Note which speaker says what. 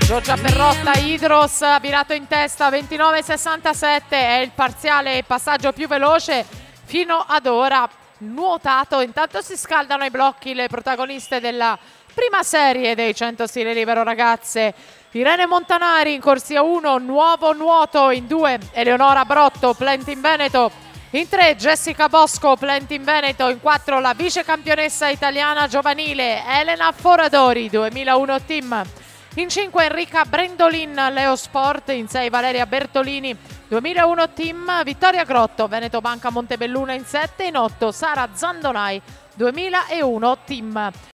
Speaker 1: Giorgia Perrotta, Idros ha virato in testa, 29,67 è il parziale passaggio più veloce fino ad ora nuotato. Intanto si scaldano i blocchi le protagoniste della prima serie dei 100 stile libero ragazze. Irene Montanari in corsia 1, nuovo nuoto in 2, Eleonora Brotto, Plenty in Veneto. In 3 Jessica Bosco, Plenty in Veneto. In 4 la vice campionessa italiana giovanile Elena Foradori, 2001 team. In 5 Enrica Brendolin, Leo Sport. In 6 Valeria Bertolini, 2001 team. Vittoria Grotto, Veneto Banca Montebelluna in 7. In 8 Sara Zandonai, 2001 team.